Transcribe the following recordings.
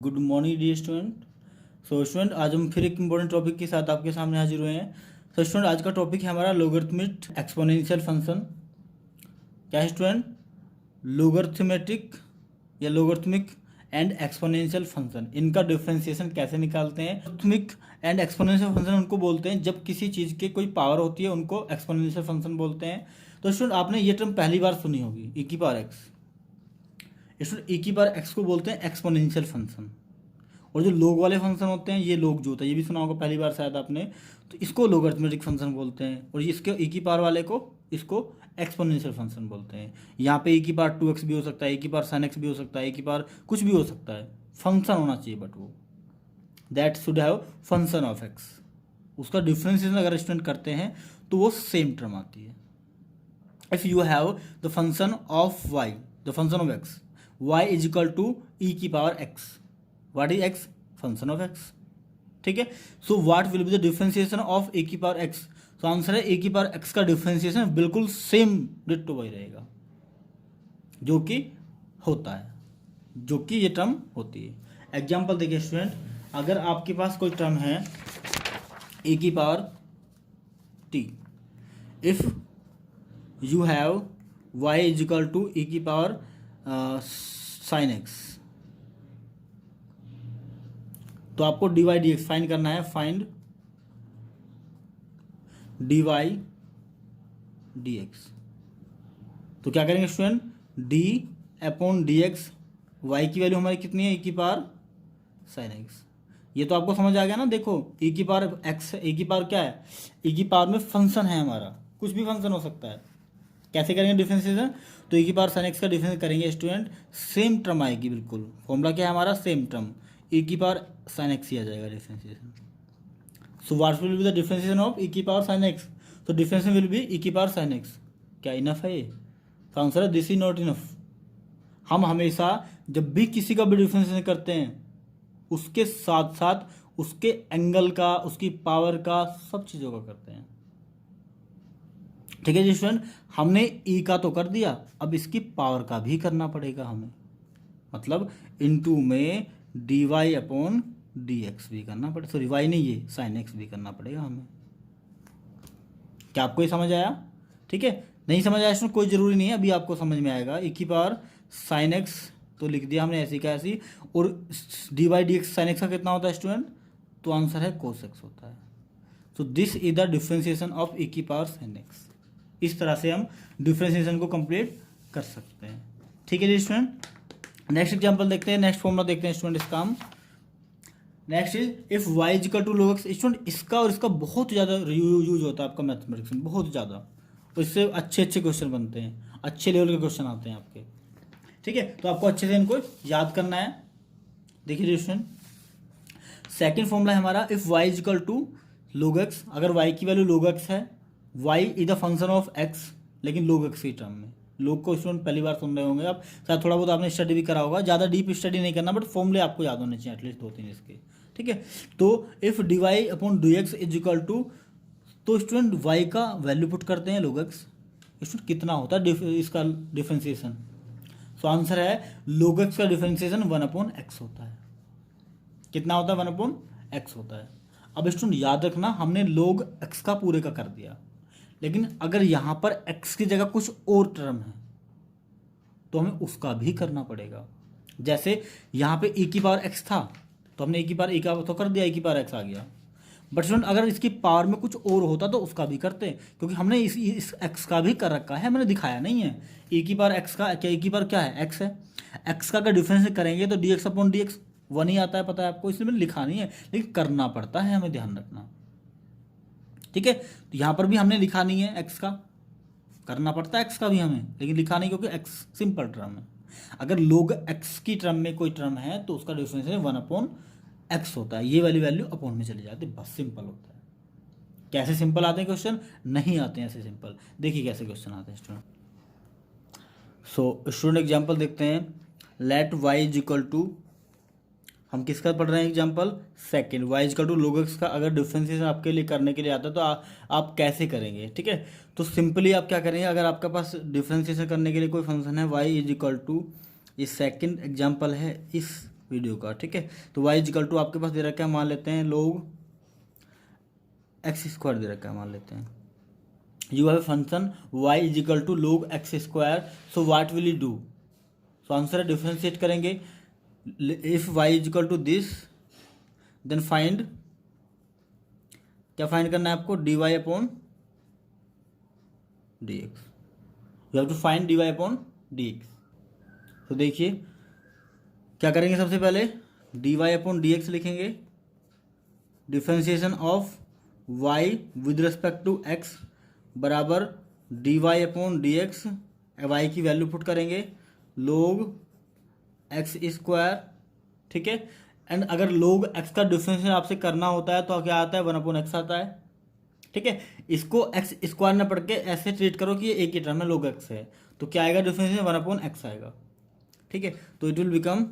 Good morning dear student. Student आज हम फिर एक इम्पोर्टेंट टॉपिक के साथ आपके सामने हाजिर हुए हैं। स्टूडेंट आज का टॉपिक है हमारा लोगरिथमिक एक्सपोनेंशियल फंक्शन। क्या है स्टूडेंट? लोगरिथमेटिक या लोगरिथमिक एंड एक्सपोनेंशियल फंक्शन, इनका डिफरेंशिएशन कैसे निकालते हैं। लोगरिथमिक एंड एक्सपोनेंशियल फंक्शन उनको बोलते हैं जब किसी चीज़ की कोई पावर होती है, उनको एक्सपोनेंशियल फंक्शन बोलते हैं। तो स्टूडेंट आपने ये टर्म पहली बार सुनी होगी, ई की पावर एक्स। स्टूडेंट ई की पावर एक्स को बोलते हैं एक्सपोनेंशियल फंक्शन। और जो लोग वाले फंक्शन होते हैं, ये लोग जो होता है, ये भी सुना होगा पहली बार शायद आपने, तो इसको लोगरिथमेटिक फंक्शन बोलते हैं। और इसके ई की पावर वाले को इसको एक्सपोनेंशियल फंक्शन बोलते हैं। यहाँ पे ई की पावर 2x भी हो सकता है, ई की पावर sin x भी हो सकता है, ई की पावर कुछ भी हो सकता है, फंक्शन होना चाहिए बट वो that should have function of x। उसका डिफ्रेंसिएशन अगर स्टूडेंट करते हैं तो वो सेम टर्म आती है। If you have the function of y, the function of x, y is equal to e की power x, what is x? Function of x। ठीक है, so what will be the differentiation of a की power x? तो answer है a की power x का differentiation बिल्कुल same ditto वही रहेगा जो कि होता है, जो कि ये टर्म होती है। एग्जांपल देखिए स्टूडेंट, अगर आपके पास कोई टर्म है ए की power t, if you have y is equal to e की पावर sin x, तो आपको dy dx फाइंड करना है। फाइंड dy dx, तो क्या करेंगे student? d upon dx, y की वैल्यू हमारी कितनी है? e की पावर sin x। ये तो आपको समझ आ गया ना। देखो e की पावर x, e की पावर क्या है? e की पावर में फंक्शन है हमारा, कुछ भी फंक्शन हो सकता है। कैसे करेंगे डिफरेंशिएशन? तो e की पावर sin x का डिफरेंस करेंगे स्टूडेंट, सेम टर्म आएगी बिल्कुल। फॉर्मूला क्या है हमारा? सेम टर्म, e की पावर sin x ही आ जाएगा differentiation. So what will be the differentiation of e की पावर sin x? तो डिफरेंशिएशन विल बी e की पावर sin x। क्या इनफ है ये? तो आंसर है दिस इज नॉट इनफ। हम हमेशा जब भी किसी का भी डिफरेंशिएशन करते हैं, उसके साथ साथ उसके एंगल का, उसकी पावर का, सब चीज़ों का करते हैं। ठीक है जी स्टूडेंट, हमने ई का तो कर दिया, अब इसकी पावर का भी करना पड़ेगा हमें, मतलब इनटू में d y upon d x भी करना पड़ेगा। सॉरी वाई नहीं, ये साइन एक्स भी करना पड़ेगा हमें। क्या आपको ये समझ आया? ठीक है, नहीं समझ आया स्टूडेंट कोई ज़रूरी नहीं है, अभी आपको समझ में आएगा। ई की पावर साइन एक्स तो लिख दिया हमने ऐसी का ऐसी, और d y d x sine x का कितना होता है स्टूडेंट? तो आंसर है कोस एक्स होता है। So this is the differentiation of e की पावर साइन एक्स। इस तरह से हम डिफ्रेंसिएशन को कंप्लीट कर सकते हैं। ठीक है जी स्टूडेंट, नेक्स्ट एग्जांपल देखते हैं, नेक्स्ट फॉर्मूला देखते हैं स्टूडेंट इसका हम। Next is if y is equal to log x। Student इसका और इसका बहुत ज़्यादा यूज होता है आपका मैथमेटिक्स में, बहुत ज़्यादा। तो इससे अच्छे अच्छे क्वेश्चन बनते हैं, अच्छे लेवल के क्वेश्चन आते हैं आपके। ठीक है, तो आपको अच्छे से इनको याद करना है। देखिए स्टूडेंट, सेकेंड फॉर्मूला है हमारा if y is equal to log x। अगर y की वैल्यू log x है, y is the function of x, लेकिन log x की टर्म में। लोग को स्टूडेंट पहली बार सुन रहे होंगे आप, शायद थोड़ा बहुत आपने स्टडी भी करा होगा, ज़्यादा डीप स्टडी नहीं करना, बट फॉर्मूले आपको याद होने चाहिए एटलीस्ट 2-3 इसके। ठीक है, तो if d y upon d x is equal to, तो स्टूडेंट वाई का वैल्यू पुट करते हैं log x। स्टूडेंट कितना होता है इसका डिफ्रेंसिएशन? सो आंसर है log x का डिफ्रेंसिएशन 1/x होता है। कितना होता है? 1/x होता है। अब स्टूडेंट याद रखना, हमने log x का पूरे का कर दिया, लेकिन अगर यहाँ पर x की जगह कुछ और टर्म है तो हमें उसका भी करना पड़ेगा। जैसे यहाँ पे e की पावर x था, तो हमने e की पावर e का तो कर दिया, e की पावर x आ गया। बट स्टूडेंट अगर इसकी पावर में कुछ और होता तो उसका भी करते, क्योंकि हमने इस x का भी कर रखा है, मैंने दिखाया नहीं है। e की पावर x का क्या, e की पावर क्या है? x है। x का अगर डिफरेंस करेंगे तो dx अपॉन dx 1 ही आता है, पता है आपको, इसलिए मैंने लिखा नहीं है, लेकिन करना पड़ता है, हमें ध्यान रखना। ठीक है, तो यहाँ पर भी हमने लिखा नहीं है, x का करना पड़ता है, x का भी हमें, लेकिन लिखा नहीं क्योंकि x सिंपल टर्म है। अगर log x की टर्म में कोई टर्म है तो उसका डिफरेंशिएशन 1/x होता है, ये वाली वैल्यू अपॉन में चली जाती है, बस सिंपल होता है। कैसे सिंपल आते हैं क्वेश्चन? नहीं आते हैं ऐसे सिंपल। देखिए कैसे क्वेश्चन आते हैं स्टूडेंट। सो स्टूडेंट एग्जाम्पल देखते हैं, let y is equal to, हम किसका पढ़ रहे हैं example? Second, y is equal to log x का अगर डिफ्रेंशिएशन आपके लिए करने के लिए आता है तो आप कैसे करेंगे? ठीक है, तो सिंपली आप क्या करेंगे, अगर आपके पास डिफ्रेंशिएशन करने के लिए कोई फंक्शन है y इज इक्वल टू, ये सेकेंड एग्जाम्पल है, इस वीडियो का, ठीक है। तो वाई इजिकल टू आपके पास दे रखा है, मान लेते हैं लोग एक्स स्क्वायर दे रखा है, मान लेते हैं you have function y equal to log x square, so what will you do. So answer है डिफ्रेंशिएट करेंगे, if y equal to this then find, क्या फाइंड करना है आपको, d y upon d x, you have to find d y upon d x. तो देखिए क्या करेंगे, सबसे पहले d y upon d x लिखेंगे, differentiation of y with respect to x बराबर D y upon d x, y की value put करेंगे लोग एक्स स्क्वायर, ठीक है। एंड अगर लोग एक्स का डिफ्रेंशिएशन आपसे करना होता है तो क्या आता है, 1/x आता है, ठीक है। इसको एक्स स्क्वायर न पढ़ के ऐसे ट्रीट करो कि ये एक ही टर्म है, लोग एक्स है, तो क्या आएगा डिफ्रेंशिएशन, 1/x आएगा, ठीक है। तो इट विल बिकम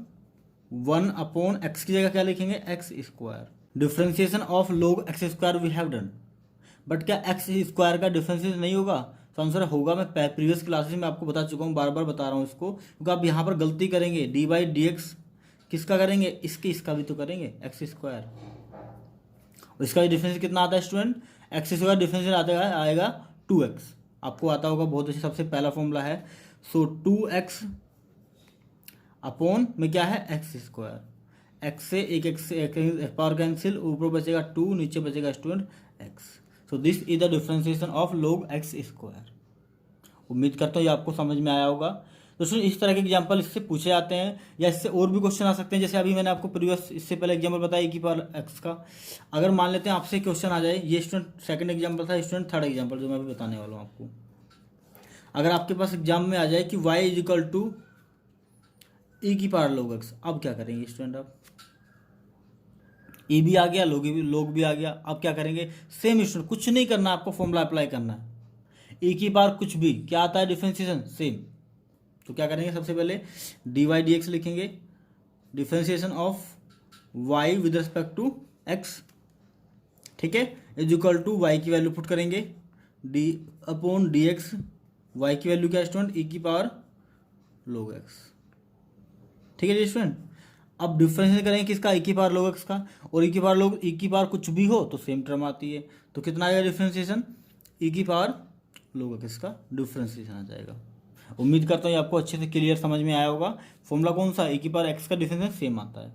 1/x की जगह क्या लिखेंगे, x square. Differentiation of log x square we have done, but क्या एक्स स्क्वायर का डिफ्रेंशिएशन नहीं होगा, तो आंसर होगा। मैं प्रीवियस क्लासेस में आपको बता चुका हूँ, बार बार बता रहा हूँ इसको, क्योंकि आप यहाँ पर गलती करेंगे, डी बाई डी एक्स किसका करेंगे, इसका भी तो करेंगे, एक्स स्क्वायर। इसका डिफरेंस कितना आता है स्टूडेंट, एक्स स्क्वायर डिफरेंस आएगा 2x, आपको आता होगा बहुत अच्छे, सबसे पहला फॉर्मूला है। सो 2x अपॉन में क्या है, एक्स स्क्वायर, एक्स से एक पावर कैंसिल, ऊपर बचेगा 2, नीचे बचेगा student x। So this is the differentiation of log x square. उम्मीद करता हूँ ये आपको समझ में आया होगा। तो स्टूडेंट इस तरह के एग्जांपल इससे पूछे जाते हैं, या इससे और भी क्वेश्चन आ सकते हैं, जैसे अभी मैंने आपको प्रीवियस इससे पहले एग्जांपल बताया कि पावर एक्स का। अगर मान लेते हैं आपसे क्वेश्चन आ जाए, ये स्टूडेंट सेकंड एग्जांपल था, स्टूडेंट थर्ड एग्जांपल जो मैं अभी बताने वाला हूँ आपको। अगर आपके पास एग्जाम में आ जाए कि y is equal to e की पावर लोग एक्स, अब क्या करेंगे स्टूडेंट, आप ई भी आ गया, लोग भी आ गया, अब क्या करेंगे, सेम स्टूडेंट, कुछ नहीं करना, आपको फॉर्मूला अप्लाई करना है, ई की पावर कुछ भी, क्या आता है डिफरेंशिएशन सेम। तो क्या करेंगे, सबसे पहले डी वाई डी एक्स लिखेंगे, differentiation of y with respect to x, ठीक है, इज इक्वल टू वाई की वैल्यू पुट करेंगे, d upon d x, y की वैल्यू क्या स्टूडेंट, ई की पावर लोग एक्स, ठीक है जी स्टूडेंट। अब डिफरेंशिएट करेंगे किसका, ई की पावर लोग एक्स का, और ई की पावर कुछ भी हो तो सेम टर्म आती है, तो कितना आएगा डिफरेंशिएशन, ई की पावर लोग एक्स का डिफरेंशिएशन आ जाएगा। उम्मीद करता हूँ ये आपको अच्छे से क्लियर समझ में आया होगा। फॉर्मूला कौन सा, ई की पावर एक्स का डिफरेंशिएशन सेम आता है,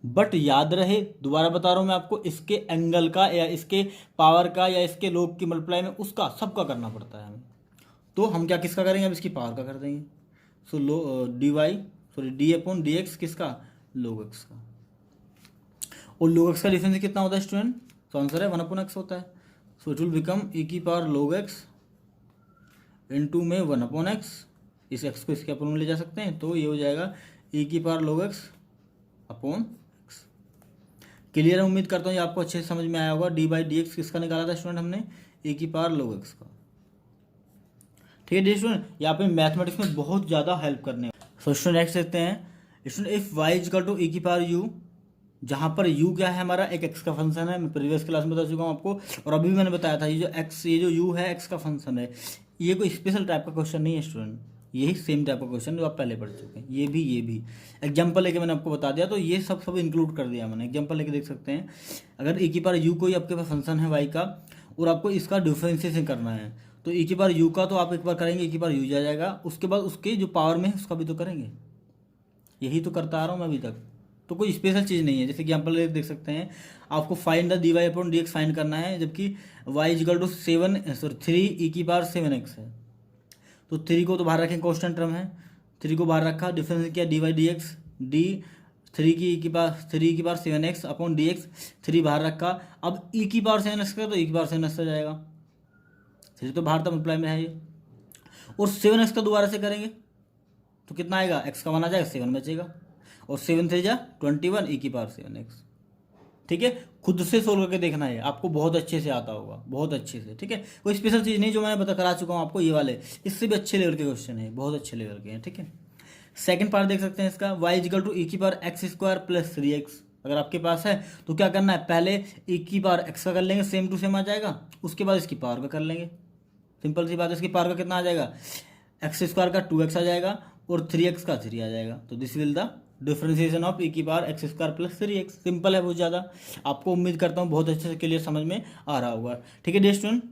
बट याद रहे, दोबारा बता रहा हूँ मैं आपको, इसके एंगल का या इसके पावर का या इसके लोग की मल्टीप्लाई में उसका सबका करना पड़ता है हमें। तो हम क्या किसका करेंगे, अब इसकी पावर का कर देंगे। So d y d upon d x किसका, लोग एक्स का, और लोग एक्स का डिफरेंस कितना होता है स्टूडेंट, तो आंसर है 1/x होता है। सो इट विल बिकम ई की पावर लोग एक्स इंटू में 1/x, इस एक्स को इसके अपॉन में ले जा सकते हैं, तो ये हो जाएगा ई की पावर लोग एक्स अपॉन एक्स। क्लियर है, उम्मीद करता हूँ ये आपको अच्छे से समझ में आया होगा। डी बाई डी एक्स किसका निकाला था स्टूडेंट हमने, ई की पावर लोग एक्स का, ठीक है डी स्टूडेंट। यहाँ पे मैथमेटिक्स में बहुत ज़्यादा हेल्प करने। सो स्टूडेंट नेक्स्ट देखते हैं student, if y is equal to e की पावर यू, जहाँ पर u क्या है हमारा, एक x का फंक्शन है, मैं प्रीवियस क्लास में बता चुका हूँ आपको, और अभी मैंने बताया था ये जो u है x का फंक्शन है। ये कोई स्पेशल टाइप का क्वेश्चन नहीं है स्टूडेंट, यही सेम टाइप का क्वेश्चन जो आप पहले पढ़ चुके हैं, ये भी एग्जाम्पल लेके मैंने आपको बता दिया, तो ये सब इंक्लूड कर दिया मैंने, एग्जाम्पल लेके देख सकते हैं। अगर e की पावर u कोई आपके पास फंक्शन है y का, और आपको इसका डिफ्रेंशिएशन करना है, तो e की पावर u का तो आप एक बार करेंगे, e की पावर u जाएगा, उसके बाद उसके जो पावर में है उसका भी तो करेंगे, यही तो करता आ रहा हूँ मैं अभी तक, तो कोई स्पेशल चीज़ नहीं है। जैसे एग्जाम्पल देख सकते हैं, आपको find the d y upon d x find करना है, जबकि y इजिकल टू 3 ई की पावर 7x है, तो 3 को तो बाहर रखें, कॉन्स्टेंट टर्म है, 3 को बाहर रखा, डिफरेंस किया d y d x, d 3 की power 7x upon d x, 3 बाहर रखा, अब ई की पावर 7x का तो ई की पावर 7x आ जाएगा, 3 तो बाहर था, मल्टीप्लाई में है ये, और 7x का दोबारा से करेंगे तो कितना आएगा, x का 1 आ जाएगा, 7 बचेगा, और 7 3 जा 21 ई की पावर 7x, ठीक है। खुद से सोल्व करके देखना है, आपको बहुत अच्छे से आता होगा, बहुत अच्छे से, ठीक है। कोई स्पेशल चीज़ नहीं, जो मैं बता करा चुका हूँ आपको, ये वाले इससे भी अच्छे लेवल के क्वेश्चन है, बहुत अच्छे लेवल के हैं, ठीक है। सेकंड पार्ट देख सकते हैं इसका, y इजिकल टू ई की power x square plus 3x, अगर आपके पास है तो क्या करना है, पहले ई की पावर x का कर लेंगे, सेम टू सेम आ जाएगा, उसके बाद इसकी पावर का कर लेंगे, सिंपल सी बात है। इसकी पावर का कितना आ जाएगा, एक्स स्क्वायर का 2x आ जाएगा, और 3x का 3 आ जाएगा, so this will the differentiation of e की power x square plus 3x। Simple है बहुत ज़्यादा, आपको उम्मीद करता हूँ बहुत अच्छे से क्लियर समझ में आ रहा होगा। ठीक है dear student,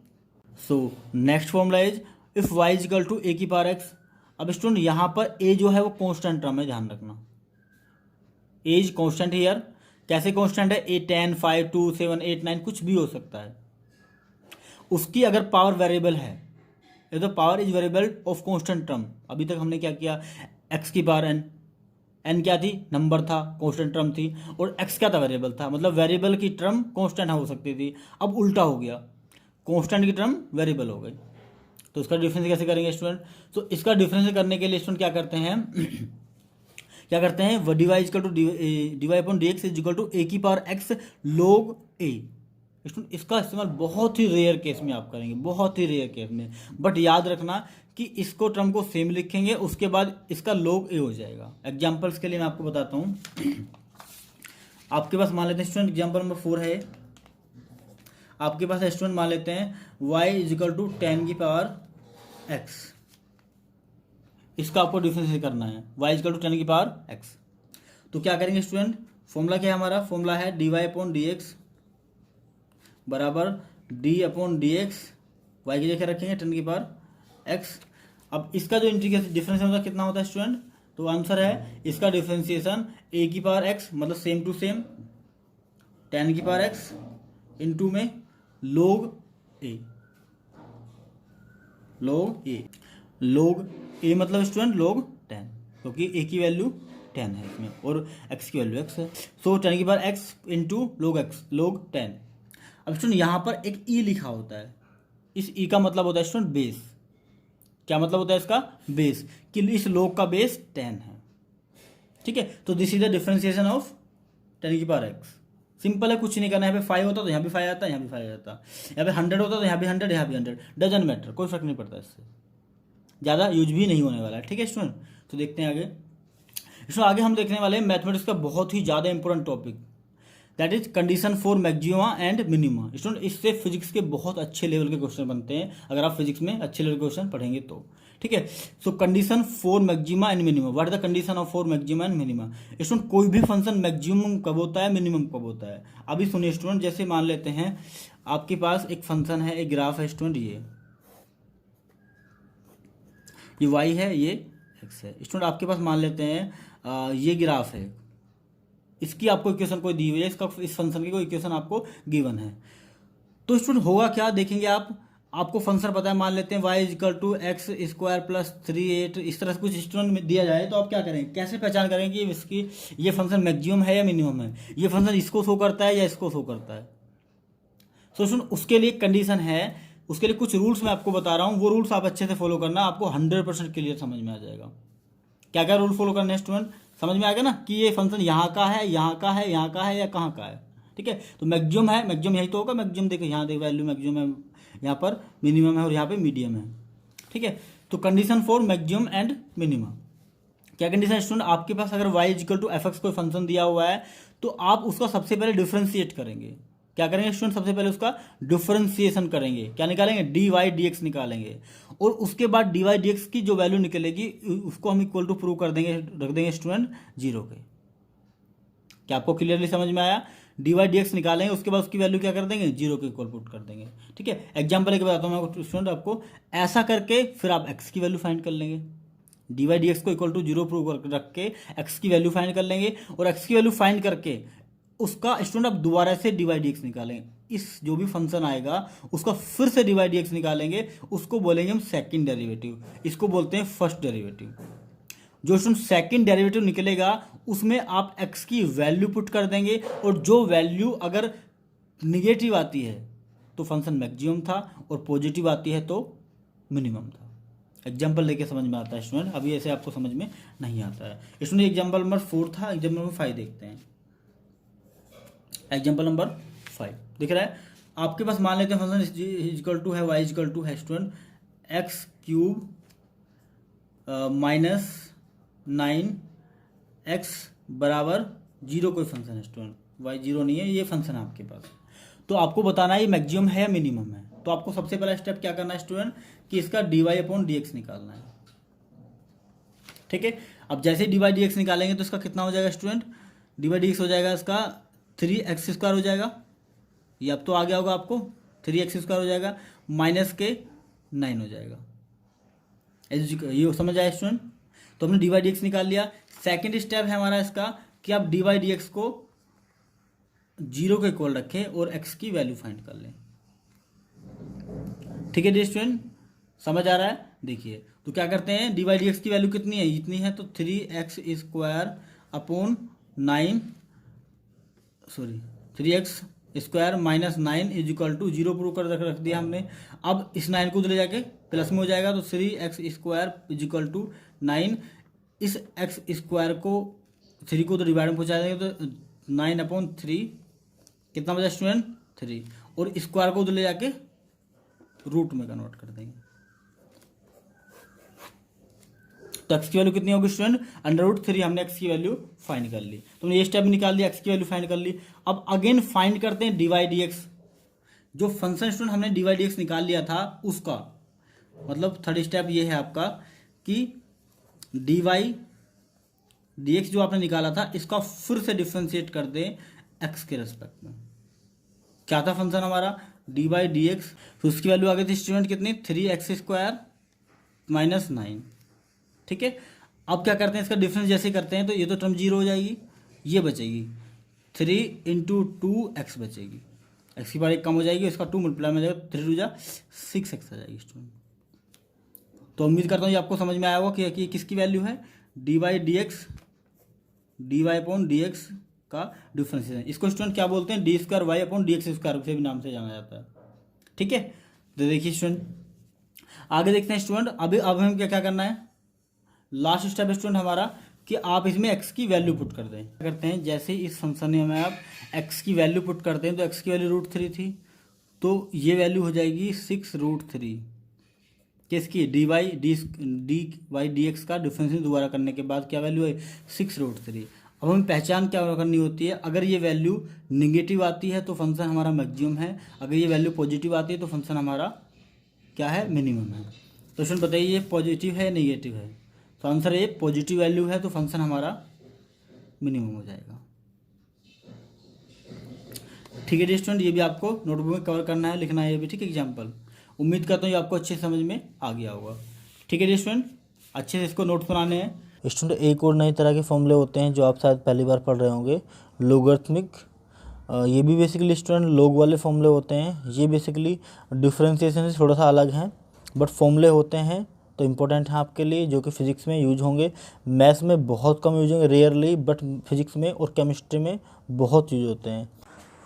so next formula is if y is equal to a की पावर x। अब स्टूडेंट यहाँ पर a जो है वो कांस्टेंट टर्म है, ध्यान रखना a इज कांस्टेंट हियर। कैसे कांस्टेंट है? a 10 5 2 7 8 9 कुछ भी हो सकता है। उसकी अगर पावर वेरिएबल है, ये तो power is variable of constant term. अभी तक हमने क्या किया, x की पावर n क्या थी? नंबर था, कांस्टेंट टर्म थी, और x क्या था? वेरिएबल था। मतलब वेरिएबल की टर्म कांस्टेंट हो सकती थी। अब उल्टा हो गया, कांस्टेंट की टर्म वेरिएबल हो गई, तो इसका डिफरेंस कैसे करेंगे स्टूडेंट? तो इसका डिफरेंस करने के लिए स्टूडेंट क्या करते हैं क्या करते हैं, d y equal to d y upon d x is equal to a की power x log a। Student इसका इस्तेमाल बहुत ही रेयर केस में आप करेंगे, बहुत ही रेयर केस में, बट याद रखना कि इसको टर्म को सेम लिखेंगे, उसके बाद इसका log a हो जाएगा। एग्जाम्पल्स के लिए मैं आपको बताता हूँ। आपके पास मान लेते हैं स्टूडेंट एग्जाम्पल नंबर 4 है, आपके पास स्टूडेंट मान लेते हैं y इज इक्वल टू 10 की पावर x। इसका आपको डिफरेंशिएट करना है, y इज इक्वल टू 10 की पावर x। तो क्या करेंगे स्टूडेंट, फॉर्मूला क्या है हमारा? फॉर्मूला है dy अपॉन डी एक्स बराबर d upon d x, y की जगह रखेंगे 10 की पावर x। अब इसका जो इंटीग्रेशन डिफरेंस होता है कितना होता है स्टूडेंट? तो आंसर है इसका डिफरेंशिएशन a की पावर x, मतलब सेम टू सेम 10 की पावर x इनटू में log a। log a मतलब स्टूडेंट log 10, क्योंकि a की वैल्यू 10 है इसमें और x की वैल्यू x है। सो 10 की power x into log x log 10। अब स्टूडेंट यहाँ पर एक e लिखा होता है, इस e का मतलब होता है स्टूडेंट बेस। क्या मतलब होता है इसका? बेस, कि इस log का बेस 10 है। ठीक है, तो this is the differentiation of 10 की पावर x। सिंपल है, कुछ नहीं करना है। यहाँ पे 5 होता तो यहाँ भी 5 आता, यहाँ भी 5 आता, यहाँ पे 100 होता तो यहाँ भी 100, यहाँ भी 100, डजंट मैटर, कोई फर्क नहीं पड़ता, इससे ज़्यादा यूज भी नहीं होने वाला है। ठीक है स्टूडेंट, तो देखते हैं आगे। इसमें आगे हम देखने वाले हैं मैथमेटिक्स का बहुत ही ज़्यादा important topic, that is condition for maxima and minima. Student इससे फिजिक्स के बहुत अच्छे लेवल के क्वेश्चन बनते हैं, अगर आप फिजिक्स में अच्छे लेवल के क्वेश्चन पढ़ेंगे तो। ठीक है, सो condition for maxima and minima, what is the condition of for maxima and minima. Student कोई भी फंक्शन मैक्सिमम कब होता है, मिनिमम कब होता है? अभी सुनिए स्टूडेंट, जैसे मान लेते हैं आपके पास एक फंक्शन है, एक ग्राफ है स्टूडेंट, ये y है, ये x है। स्टूडेंट आपके पास मान लेते हैं ये ग्राफ है, इसकी आपको इक्वेशन कोई दी हुई है, इसका इस फंक्शन की कोई इक्वेशन आपको गिवन है। तो स्टूडेंट होगा क्या, देखेंगे आपको फंक्शन पता है, मान लेते हैं y is equal to x square plus 3 8, इस तरह से कुछ स्टूडेंट में दिया जाए, तो आप क्या करेंगे, कैसे पहचान करेंगे कि इसकी ये फंक्शन मैक्सिमम है या मिनिमम है, ये फंक्शन इसको शो करता है या इसको शो करता है। सो स्टूडेंट उसके लिए कंडीशन है, उसके लिए कुछ रूल्स मैं आपको बता रहा हूँ, वो रूल्स आप अच्छे से फॉलो करना, आपको 100% क्लियर समझ में आ जाएगा। क्या क्या रूल फॉलो करने हैं स्टूडेंट, समझ में आएगा ना, कि ये फंक्शन यहाँ का है, यहाँ का है, यहाँ का है या कहाँ का है। ठीक है, तो मैक्सिमम है, मैक्सिमम यही तो होगा, मैक्सिमम देखिए यहाँ देखिए वैल्यू मैक्सिमम है, यहाँ पर मिनिमम है और यहाँ पे मीडियम है। ठीक है, तो condition for maximum and minimum क्या कंडीशन स्टूडेंट, आपके पास अगर y equal to f x कोई फंक्शन दिया हुआ है, तो आप उसका सबसे पहले डिफ्रेंशिएट करेंगे। क्या करेंगे स्टूडेंट, सबसे पहले उसका डिफरेंशिएशन करेंगे, क्या निकालेंगे, डी वाई डी एक्स निकालेंगे, और उसके बाद डी वाई डी एक्स की जो वैल्यू निकलेगी उसको हम इक्वल टू प्रूव कर देंगे, रख देंगे स्टूडेंट 0 के। क्या आपको क्लियरली समझ में आया? डी वाई डी एक्स निकालेंगे, उसके बाद उसकी वैल्यू क्या कर देंगे, 0 के इक्वल पुट कर देंगे। ठीक है, एग्जाम्पल लेके बताता हूँ मैं स्टूडेंट आपको, ऐसा करके फिर आप एक्स की वैल्यू फाइंड कर लेंगे, डी वाई डी एक्स को इक्वल टू 0 प्रूव रख के एक्स की वैल्यू फाइंड कर लेंगे, और एक्स की वैल्यू फाइंड करके उसका स्टूडेंट आप दोबारा से डिवाइड डी एक्स निकालेंगे, इस जो भी फंक्शन आएगा उसका फिर से डिवाइड डी एक्स निकालेंगे, उसको बोलेंगे हम सेकंड डेरिवेटिव, इसको बोलते हैं फर्स्ट डेरिवेटिव। जो स्टूडेंट सेकंड डेरिवेटिव निकलेगा उसमें आप एक्स की वैल्यू पुट कर देंगे, और जो वैल्यू अगर निगेटिव आती है तो फंक्शन मैक्सिमम था, और पॉजिटिव आती है तो मिनिमम था। एग्जाम्पल लेके समझ में आता है स्टूडेंट, अभी ऐसे आपको समझ में नहीं आता है स्टूडेंट। एग्जाम्पल नंबर 4 था, एग्जाम्पल नंबर 5 देखते हैं। एग्जाम्पल नंबर 5 दिख रहा है आपके पास, मान लेते हैं फंक्शन इक्वल टू है y इक्वल टू है student x cube minus 9x बराबर 0 कोई फंक्शन है स्टूडेंट, y 0 नहीं है, ये फंक्शन है आपके पास। तो आपको बताना है ये मैक्सिमम है या मिनिमम है। तो आपको सबसे पहला स्टेप क्या करना है स्टूडेंट, कि इसका dy अपॉन डी एक्स निकालना है। ठीक ठीक है। अब जैसे डी बाई डी एक्स निकालेंगे तो इसका कितना हो जाएगा student, D by d x हो जाएगा इसका 3x² हो जाएगा, ये अब तो आ गया होगा आपको, 3x² हो जाएगा माइनस के 9 हो जाएगा। ये समझ आया स्टूडेंट। तो हमने डी बाई डी एक्स निकाल लिया। सेकेंड स्टेप है हमारा इसका कि आप डी बाई डी एक्स को 0 के इक्वल रखें और x की वैल्यू फाइंड कर लें। ठीक है डी स्टूडेंट, समझ आ रहा है। देखिए तो क्या करते हैं, डी बाई डी एक्स की वैल्यू कितनी है, इतनी है, तो 3x² upon 9 sorry 3x² minus 9 is equal to 0 prove कर रख दिया हमने। अब इस 9 को ले जाके प्लस में हो जाएगा, तो 3x² इज इक्वल टू 9, इस x² को 3 को तो डिवाइड में पहुँचा देंगे तो 9/3 कितना बचा स्टूडेंट 3, और स्क्वायर को तो ले जाके रूट में कन्वर्ट कर देंगे। तो x की वैल्यू कितनी होगी स्टूडेंट, √3 हमने x की वैल्यू फाइंड कर ली। तो हमने ये स्टेप निकाल लिया, x की वैल्यू फाइंड कर ली। अब अगेन फाइंड करते हैं डी वाई डी एक्स, जो फंक्शन स्टूडेंट हमने डी वाई डी एक्स निकाल लिया था उसका, मतलब थर्ड स्टेप ये है आपका कि डी वाई डी एक्स जो आपने निकाला था इसका फिर से डिफ्रेंशिएट कर दें x के रेस्पेक्ट में। क्या था फंक्शन हमारा डी वाई डी एक्स, तो उसकी वैल्यू आ गई थी स्टूडेंट कितनी 3x² माइनस 9। ठीक है, अब क्या करते हैं इसका डिफरेंस जैसे करते हैं तो ये तो टर्म 0 हो जाएगी, ये बचेगी 3 × 2x बचेगी, x की पावर 1 कम हो जाएगी, इसका 2 मल्टीप्लाई में जाएगा 3 × 2 = 6x आ जाएगी स्टूडेंट। तो उम्मीद करता हूँ ये आपको समझ में आया होगा कि किसकी वैल्यू है d y d x, d y upon d x का डिफरेंशिएशन। इसको स्टूडेंट क्या बोलते हैं, d² y अपॉन dx² से भी नाम से जाना जाता है। ठीक है, तो देखिए स्टूडेंट आगे देखते हैं स्टूडेंट। अब हमें क्या करना है, लास्ट स्टेप स्टूडेंट हमारा कि आप इसमें x की वैल्यू पुट कर दें। क्या करते हैं, जैसे इस फंक्शन में हमें आप x की वैल्यू पुट करते हैं तो x की वैल्यू √3 थी, तो ये वैल्यू हो जाएगी 6√3 किसकी डी वाई डी एक्स का डिफरेंशिएशन दोबारा करने के बाद क्या वैल्यू है 6√3। अब हमें पहचान क्या करनी होती है, अगर ये वैल्यू निगेटिव आती है तो फंक्शन हमारा मैक्सिमम है, अगर ये वैल्यू पॉजिटिव आती है तो फंक्शन हमारा क्या है मिनिमम है। तो स्टूडेंट बताइए ये पॉजिटिव है नेगेटिव है, तो आंसर ये पॉजिटिव वैल्यू है, तो फंक्शन हमारा मिनिमम हो जाएगा। ठीक है स्टूडेंट, ये भी आपको नोटबुक में कवर करना है, लिखना है ये भी। ठीक है, एग्जाम्पल उम्मीद करता हूँ ये आपको अच्छे समझ में आ गया होगा। ठीक है स्टूडेंट, अच्छे से इसको नोट्स बनाने हैं स्टूडेंट। एक और नई तरह के फॉर्मूले होते हैं जो आप शायद पहली बार पढ़ रहे होंगे, लोगरिथमिक। ये भी बेसिकली स्टूडेंट लोग वाले फॉर्मूले होते हैं, ये बेसिकली डिफरेंशिएशन से थोड़ा सा अलग हैं, बट फॉर्मूले होते हैं तो इम्पोर्टेंट है आपके लिए, जो कि फिजिक्स में यूज होंगे, मैथ्स में बहुत कम यूज होंगे रेयरली, बट फिजिक्स में और केमिस्ट्री में बहुत यूज होते हैं।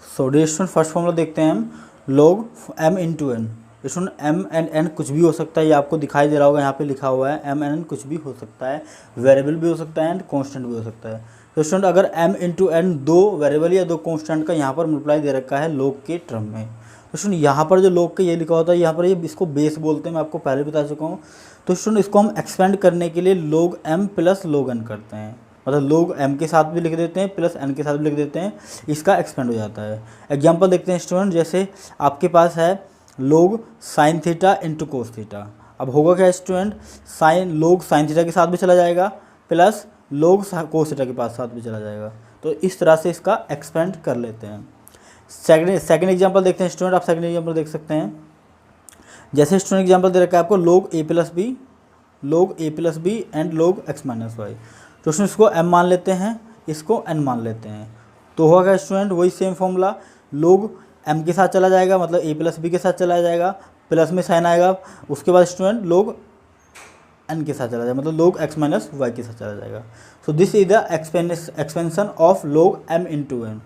So dear student, first formula देखते हैं हम, log m × n। Student m and n कुछ भी हो सकता है, ये आपको दिखाई दे रहा होगा, यहाँ पे लिखा हुआ है m एंड n कुछ भी हो सकता है, वेरिएबल भी हो सकता है एंड कांस्टेंट भी हो सकता है। तो स्टूडेंट अगर m × n दो वेरिएबल या दो कांस्टेंट का यहाँ पर मल्टीप्लाई दे रखा है log के टर्म में, तो स्टूडेंट यहाँ पर जो log के ये लिखा होता है, यहाँ पर ये इसको बेस बोलते हैं, मैं आपको पहले बता चुका हूँ। तो स्टूडेंट इसको हम एक्सपेंड करने के लिए log m + log n करते हैं, मतलब log m के साथ भी लिख देते हैं प्लस n के साथ भी लिख देते हैं, इसका एक्सपेंड हो जाता है। एग्जांपल देखते हैं स्टूडेंट, जैसे आपके पास है log sin θ × cos θ। अब होगा क्या स्टूडेंट, log sin θ के साथ भी चला जाएगा प्लस log cos θ के साथ भी चला जाएगा, तो इस तरह से इसका एक्सपेंड कर लेते हैं। सेकंड एग्जांपल देखते हैं स्टूडेंट, आप सेकंड एग्जांपल देख सकते हैं। जैसे स्टूडेंट एग्जांपल दे रखा है आपको log a + b and log x - y। तो स्टूडेंट इसको m मान लेते हैं, इसको n मान लेते हैं, तो होगा स्टूडेंट वही सेम फॉर्मूला, log m के साथ चला जाएगा, मतलब a + b के साथ चला जाएगा, प्लस में साइन आएगा, उसके बाद स्टूडेंट log n के साथ चला जाएगा, मतलब log x - y के साथ चला जाएगा। सो this is the expansion of log m × n।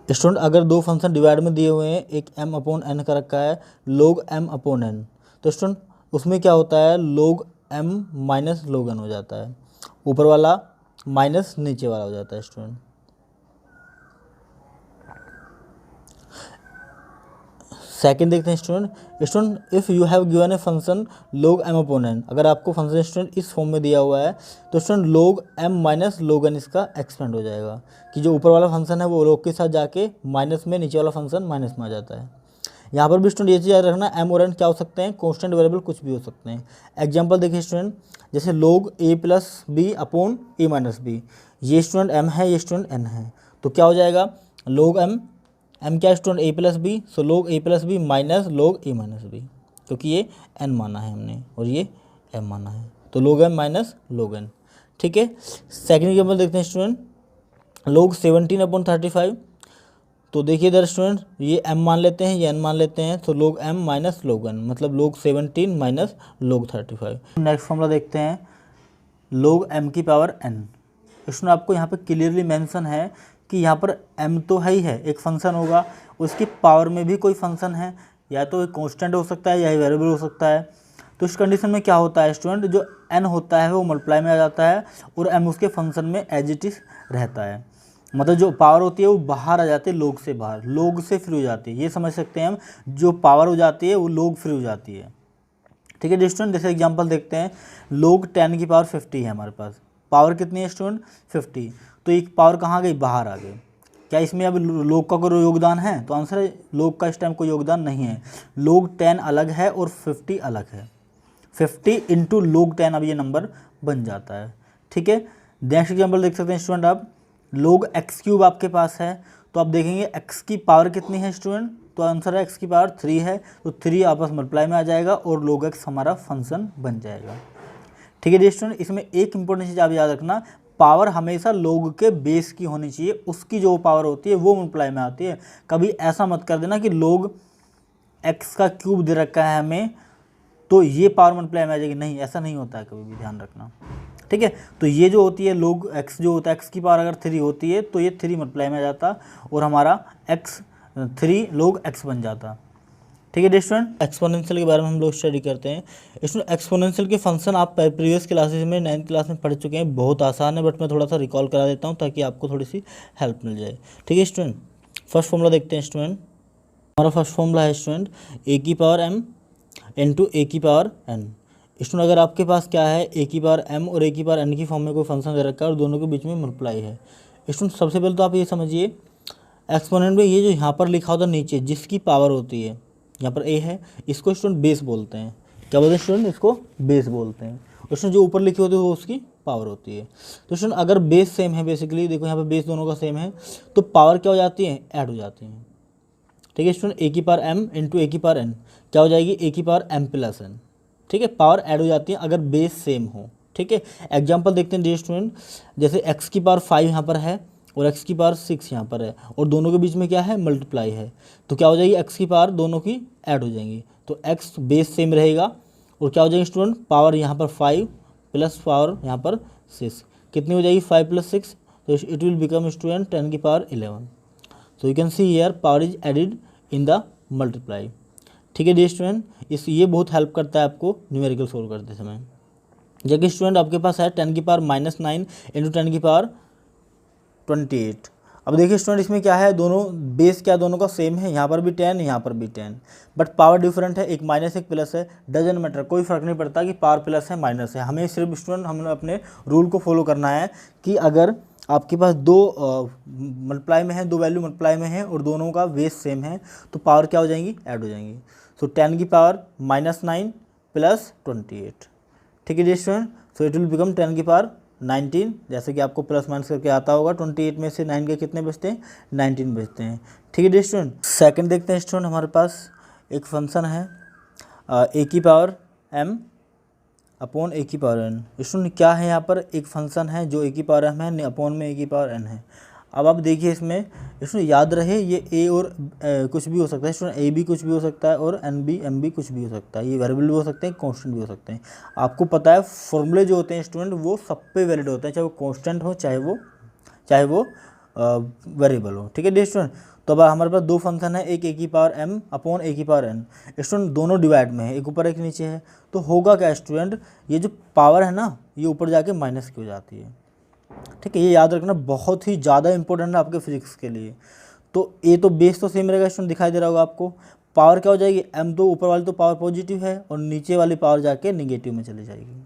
Student अगर दो फंक्शन डिवाइड में दिए हुए हैं, एक m/n का रखा है log m/n, तो स्टूडेंट उसमें क्या होता है log m - log n हो जाता है, ऊपर वाला माइनस नीचे वाला हो जाता है स्टूडेंट। सेकंड देखते हैं student, if you have given a function log m/n, अगर आपको फंक्शन स्टूडेंट इस फॉर्म में दिया हुआ है तो student log m - log n इसका एक्सपेंड हो जाएगा, कि जो ऊपर वाला फंक्शन है वो log के साथ जाके माइनस में, नीचे वाला फंक्शन माइनस में आ जाता है। यहाँ पर भी स्टूडेंट ये चीज़ याद रखना, एम और एन क्या हो सकते हैं, कॉन्स्टेंट वेरिएबल कुछ भी हो सकते हैं। एग्जाम्पल देखिए स्टूडेंट, जैसे log a plus b upon a minus b, ये स्टूडेंट m है, ये स्टूडेंट n है, तो क्या हो जाएगा log m क्या है student a plus b, so log a plus b minus log a minus b, क्योंकि ये n माना है हमने और ये m माना है, तो log m minus log n। ठीक है, सेकेंड एग्जाम्पल देखते हैं स्टूडेंट, log 17 अपॉन 35, तो देखिए इधर स्टूडेंट ये m मान लेते हैं, ये n मान लेते हैं, तो log m minus log n, मतलब log 17 minus log 35। Next formula देखते हैं, log m की पावर n। स्टूडेंट आपको यहाँ पे क्लियरली मेंशन है कि यहाँ पर m तो है ही है, एक फंक्शन होगा, उसकी पावर में भी कोई फंक्शन है, या तो एक कॉन्स्टेंट हो सकता है या वेरिएबल हो सकता है। तो इस कंडीशन में क्या होता है स्टूडेंट, जो n होता है वो मल्टीप्लाई में आ जाता है और m उसके फंक्शन में एज इट इज रहता है, मतलब जो पावर होती है वो बाहर आ जाती है, लोग से बाहर, लोग से फ्री हो जाती है, ये समझ सकते हैं हम, जो पावर हो जाती है वो लोग फ्री हो जाती है। ठीक है स्टूडेंट, जैसे एग्जांपल देखते हैं, log 10 की पावर 50 है हमारे पास, पावर कितनी है स्टूडेंट 50, तो एक पावर कहाँ गई, बाहर आ गई। क्या इसमें अब log का कोई योगदान है, तो आंसर है log का इस टाइम कोई योगदान नहीं है, log 10 अलग है और 50 अलग है, 50 इंटू log 10 अब ये नंबर बन जाता है। ठीक है, नेक्स्ट एग्जाम्पल देख सकते हैं स्टूडेंट आप, log x क्यूब आपके पास है, तो आप देखेंगे x की पावर कितनी है स्टूडेंट, तो आंसर है x की पावर 3 है, तो 3 आपस मल्टीप्लाई में आ जाएगा और log x हमारा फंक्शन बन जाएगा। ठीक है स्टूडेंट, इसमें एक इंपॉर्टेंट चीज़ आप याद रखना, पावर हमेशा log के बेस की होनी चाहिए, उसकी जो पावर होती है वो मल्टीप्लाई में आती है। कभी ऐसा मत कर देना कि log x का क्यूब दे रखा है हमें तो ये पावर मल्टीप्लाई में आ जाएगी, नहीं, ऐसा नहीं होता है, कभी भी ध्यान रखना। ठीक है, तो ये जो होती है log x जो होता है, x की पावर अगर 3 होती है तो ये 3 मल्टीप्लाई में आ जाता और हमारा x 3 log x बन जाता। ठीक है स्टूडेंट, एक्सपोनेंशियल के बारे में हम लोग स्टडी करते हैं स्टूडेंट। एक्सपोनेंशियल के फंक्शन आप प्रीवियस क्लासेस में 9th क्लास में पढ़ चुके हैं, बहुत आसान है, बट मैं थोड़ा सा रिकॉल करा देता हूँ ताकि आपको थोड़ी सी हेल्प मिल जाए। ठीक है स्टूडेंट, फर्स्ट फॉर्मूला देखते हैं स्टूडेंट, हमारा फर्स्ट फॉर्मूला है स्टूडेंट a की पावर m इंटू a की पावर n। स्टूडेंट अगर आपके पास क्या है, a की पावर m और a की पावर n की फॉर्म में कोई फंक्शन दे रखा है और दोनों के बीच में मल्टीप्लाई है। स्टूडेंट सबसे पहले तो आप ये समझिए, एक्सपोनेंट में ये जो यहाँ पर लिखा होता है नीचे जिसकी पावर होती है, यहाँ पर a है, इसको स्टूडेंट बेस बोलते हैं। क्या बोलते हैं स्टूडेंट, इसको बेस बोलते हैं। स्टूडेंट जो ऊपर लिखी होती है वो उसकी पावर होती है। तो स्टूडेंट अगर बेस सेम है, बेसिकली देखो यहाँ पर बेस दोनों का सेम है, तो पावर क्या हो जाती है, ऐड हो जाती है। ठीक है स्टूडेंट, a की पावर m इंटू a की पावर n क्या हो जाएगी, a की पावर m प्लस n। ठीक है, पावर ऐड हो जाती है अगर बेस सेम हो। ठीक है, एग्जांपल देखते हैं डियर स्टूडेंट, जैसे x की पावर 5 यहाँ पर है और x की पावर 6 यहाँ पर है और दोनों के बीच में क्या है, मल्टीप्लाई है, तो क्या हो जाएगी, x की पावर दोनों की ऐड हो जाएंगी, तो x बेस सेम रहेगा और क्या हो जाएगी स्टूडेंट, पावर यहाँ पर 5 प्लस पावर यहाँ पर 6, कितनी हो जाएगी 5 प्लस 6, तो इट विल बिकम स्टूडेंट 10 की power 11। So you can see here power is added in the multiply। ठीक है डियर स्टूडेंट, इस ये बहुत हेल्प करता है आपको न्यूमेरिकल सोल्व करते समय। जबकि स्टूडेंट आपके पास है 10 की पावर -9 इंटू 10 की पावर 28। अब देखिए स्टूडेंट इसमें क्या है, दोनों बेस क्या दोनों का सेम है, यहाँ पर भी 10 यहाँ पर भी 10, बट पावर डिफरेंट है, एक माइनस एक प्लस है, डजन मैटर, कोई फर्क नहीं पड़ता कि पावर प्लस है माइनस है, हमें सिर्फ स्टूडेंट हमने अपने रूल को फॉलो करना है कि अगर आपके पास दो मल्टीप्लाई में है, दो वैल्यू मल्टीप्लाई में है और दोनों का बेस सेम है, तो पावर क्या हो जाएंगी, ऐड हो जाएंगी। सो 10 की पावर -9 प्लस 28। ठीक है जी student, so it will become 10 की पावर 19, जैसे कि आपको प्लस माइनस करके आता होगा, 28 में से 9 के कितने बचते हैं, 19 बचते हैं। ठीक है जी स्टूडेंट, सेकंड देखते हैं स्टूडेंट, हमारे पास एक फंक्शन है a की पावर m अपॉन a की पावर n। स्टूडेंट क्या है, यहाँ पर एक फंक्शन है जो a की पावर m है, अपॉन में a की पावर n है। अब आप देखिए इसमें स्टूडेंट याद रहे ये a और कुछ भी हो सकता है स्टूडेंट, a भी कुछ भी हो सकता है और m भी कुछ भी हो सकता है, ये वेरिएबल भी हो सकते हैं, कांस्टेंट भी हो सकते हैं। आपको पता है फॉर्मूले जो होते हैं स्टूडेंट वो सब पे वैलिड होते हैं, चाहे वो कांस्टेंट हो चाहे वो वेरिएबल हो। ठीक है डियर स्टूडेंट, तो अब हमारे पास दो फंक्शन है, एक a की पावर m अपॉन a की पावर n। स्टूडेंट दोनों डिवाइड में है, एक ऊपर एक नीचे है, तो होगा क्या स्टूडेंट, ये जो पावर है ना ये ऊपर जाके माइनस की हो जाती है। ठीक है, ये याद रखना बहुत ही ज़्यादा इंपॉर्टेंट है आपके फिजिक्स के लिए। तो ए तो बेस तो सेम रहेगा स्टूडेंट, दिखाई दे रहा होगा आपको, पावर क्या हो जाएगी m, तो ऊपर वाली तो पावर पॉजिटिव है और नीचे वाली पावर जाके निगेटिव में चली जाएगी।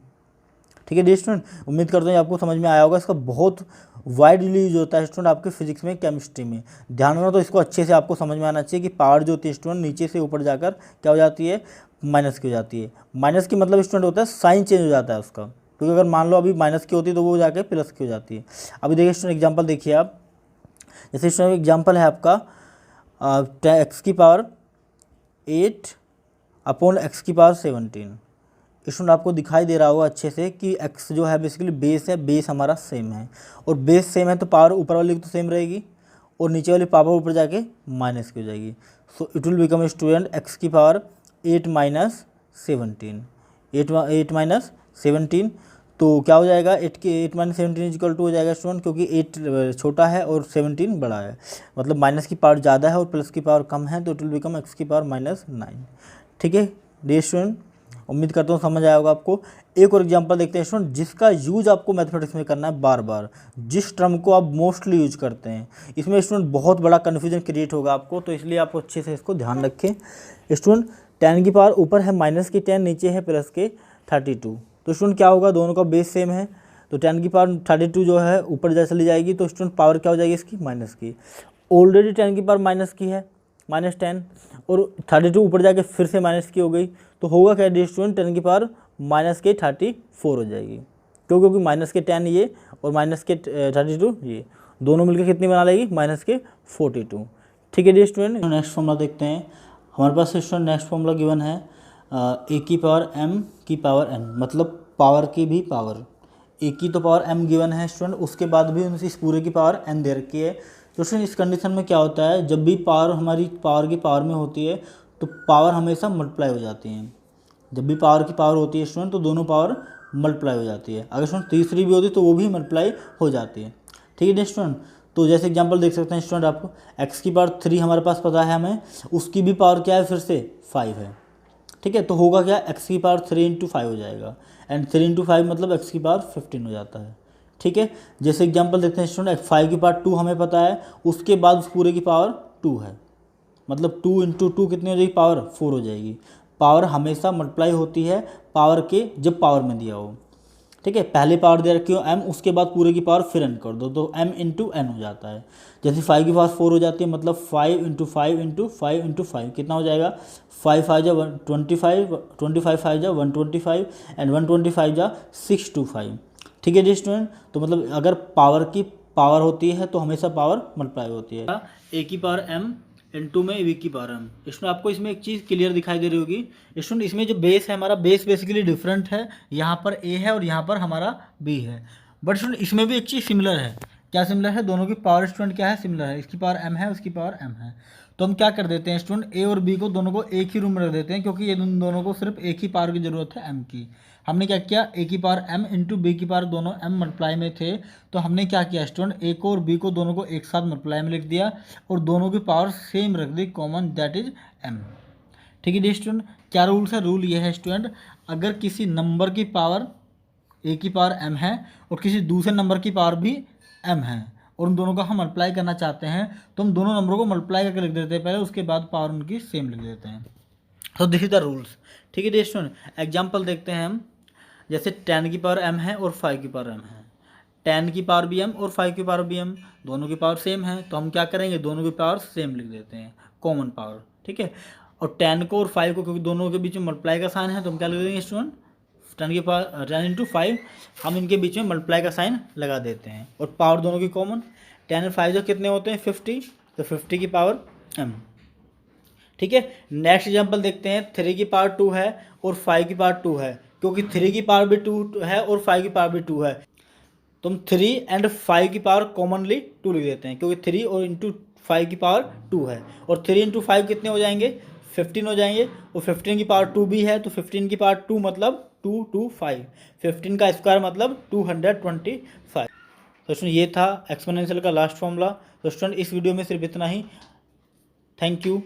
ठीक है डियर स्टूडेंट, उम्मीद करता हूँ आपको समझ में आया होगा। इसका बहुत वाइडली यूज होता है स्टूडेंट आपके फिजिक्स में, केमिस्ट्री में। ध्यान रखना, तो इसको अच्छे से आपको समझ में आना चाहिए कि पावर जो होती है स्टूडेंट नीचे से ऊपर जाकर क्या हो जाती है, माइनस की हो जाती है। माइनस की मतलब स्टूडेंट होता है साइन चेंज हो जाता है उसका, क्योंकि अगर मान लो अभी माइनस की होती है तो वो जाके प्लस की हो जाती है। अभी देखिए स्टूडेंट एग्जाम्पल देखिए आप, जैसे स्टूडेंट एग्जाम्पल है आपका एक्स की पावर 8 अपॉन एक्स की पावर 17। स्टूडेंट आपको दिखाई दे रहा होगा अच्छे से कि x जो है बेसिकली बेस है, बेस हमारा सेम है, और बेस सेम है तो पावर ऊपर वाली तो सेम रहेगी और नीचे वाली पावर ऊपर जाके माइनस की हो जाएगी। सो it will become student x की पावर 8 माइनस 17, 8 माइनस 17, तो क्या हो जाएगा 8 माइनस 17 इक्वल टू हो जाएगा स्टूडेंट, क्योंकि 8 छोटा है और 17 बड़ा है, मतलब माइनस की पावर ज़्यादा है और प्लस की पावर कम है, तो इट विल बिकम x की पावर -9। ठीक है डियर स्टूडेंट, उम्मीद करता हूँ समझ आया होगा आपको। एक और एग्जांपल देखते हैं स्टूडेंट, जिसका यूज आपको मैथमेटिक्स में करना है बार बार, जिस टर्म को आप मोस्टली यूज करते हैं। इसमें स्टूडेंट बहुत बड़ा कन्फ्यूजन क्रिएट होगा आपको, तो इसलिए आप अच्छे से इसको ध्यान रखें। स्टूडेंट 10 की पावर ऊपर है माइनस की 10, नीचे है प्लस के 32, तो स्टूडेंट क्या होगा, दोनों का बेस सेम है, तो 10 की पावर 32 जो है ऊपर जैसे चली जाएगी, तो स्टूडेंट पावर क्या हो जाएगी इसकी, माइनस की। ऑलरेडी 10 की पावर माइनस की है, -10, और 32 ऊपर जाके फिर से माइनस की हो गई, तो होगा क्या डियर स्टूडेंट, 10 की पावर -34 हो जाएगी, क्योंकि माइनस के 10 ये और माइनस के 32 ये, दोनों मिलकर कितनी बना लेगी, -42। ठीक है डियर स्टूडेंट, नेक्स्ट फॉर्मूला देखते हैं। हमारे पास स्टूडेंट नेक्स्ट फॉर्मूला गिवन है a की पावर m की पावर n, मतलब पावर की भी पावर, a की तो पावर m गिवन है स्टूडेंट, उसके बाद भी इस पूरे की पावर n दे रखी है। तो स्टूडेंट इस कंडीशन में क्या होता है, जब भी पावर हमारी पावर की पावर में होती है तो पावर हमेशा मल्टीप्लाई हो जाती है। जब भी पावर की पावर होती है स्टूडेंट तो दोनों पावर मल्टीप्लाई हो जाती है। अगर स्टूडेंट तीसरी भी होती है तो वो भी मल्टीप्लाई हो जाती है। ठीक है स्टूडेंट, तो जैसे एग्जांपल देख सकते हैं स्टूडेंट, आपको x की पावर 3 हमारे पास पता है हमें, उसकी भी पावर क्या है फिर से 5 है। ठीक है, तो होगा क्या, x की पावर 3 × 5 हो जाएगा, एंड 3 × 5 मतलब x की पावर 15 हो जाता है। ठीक है, जैसे एग्जांपल देखते हैं स्टूडेंट, 5 की पावर 2 हमें पता है, उसके बाद उस पूरे की पावर 2 है, मतलब 2 × 2 कितनी हो जाएगी, पावर 4 हो जाएगी। पावर हमेशा मल्टीप्लाई होती है पावर के जब पावर में दिया हो। ठीक है, पहले पावर दे रखी हो m, उसके बाद पूरे की पावर फिर n कर दो तो m × n हो जाता है। जैसे 5 की पावर 4 हो जाती है, मतलब 5 × 5 × 5 × 5 कितना हो जाएगा, 5 5 जा 25, 25 5 जा 125, एंड 125 जा 625। ठीक है जी स्टूडेंट, तो मतलब अगर पावर की पावर होती है तो हमेशा पावर मल्टीप्लाई होती है। a की पावर m इनटू में v की पावर m। स्टूडेंट आपको इसमें एक चीज़ क्लियर दिखाई दे रही होगी स्टूडेंट, इसमें जो बेस है हमारा, बेस बेसिकली डिफरेंट है, यहाँ पर a है और यहाँ पर हमारा b है, बट स्टूडेंट इसमें भी एक चीज़ सिमिलर है। क्या सिमिलर है, दोनों की पावर स्टूडेंट क्या है, सिमिलर है, इसकी पावर m है, उसकी पावर m है। तो हम क्या कर देते हैं स्टूडेंट, a और b को दोनों को एक ही रूम में रख देते हैं, क्योंकि ये दोनों को सिर्फ एक ही पावर की ज़रूरत है m की। हमने क्या किया, a की पावर m इंटू b की पावर, दोनों m मल्टीप्लाई में थे, तो हमने क्या किया स्टूडेंट, a को और b को दोनों को एक साथ मल्टीप्लाई में लिख दिया और दोनों की पावर सेम रख दी, कॉमन, दैट इज m। ठीक है स्टूडेंट, क्या रूल्स है, रूल ये है स्टूडेंट, अगर किसी नंबर की पावर a की पावर m है और किसी दूसरे नंबर की पावर भी m है और उन दोनों को हम मल्टीप्लाई करना चाहते हैं, तो हम दोनों नंबरों को मल्टीप्लाई करके लिख देते हैं पहले, उसके बाद पावर उनकी सेम लिख देते हैं। तो दिस इज द रूल्स। ठीक है स्टूडेंट, एग्जाम्पल देखते हैं हम, जैसे 10 की पावर m है और 5 की पावर m है, 10 की पावर भी m और 5 की पावर भी m, दोनों की पावर सेम है, तो हम क्या करेंगे, दोनों की पावर सेम लिख देते हैं, कॉमन पावर। ठीक है, और 10 को और 5 को, क्योंकि दोनों के बीच में मल्टीप्लाई का साइन है, तो हम क्या लिख देंगे स्टूडेंट, 10 की पावर 10 × 5, हम इनके बीच में मल्टीप्लाई का साइन लगा देते हैं, और पावर दोनों की कॉमन, 10 और 5 जो कितने होते हैं 50, तो 50 की पावर m। ठीक है, नेक्स्ट एग्जांपल देखते हैं, 3 की पावर 2 है और 5 की पावर 2 है, क्योंकि 3 की पावर भी 2 है और 5 की पावर भी 2 है, तो हम 3 एंड 5 की पावर कॉमनली 2 लिख देते हैं, क्योंकि 3 और इंटू 5 की पावर 2 है, और 3 × 5 कितने हो जाएंगे, 15 हो जाएंगे, और 15 की पावर 2 भी है, तो 15 की पावर 2 मतलब 2 2 5, 15 का स्क्वायर मतलब 225। तो स्टूडेंट ये था एक्सपोनेंशियल का लास्ट फॉर्मूला। तो स्टूडेंट इस वीडियो में सिर्फ इतना ही। Thank you.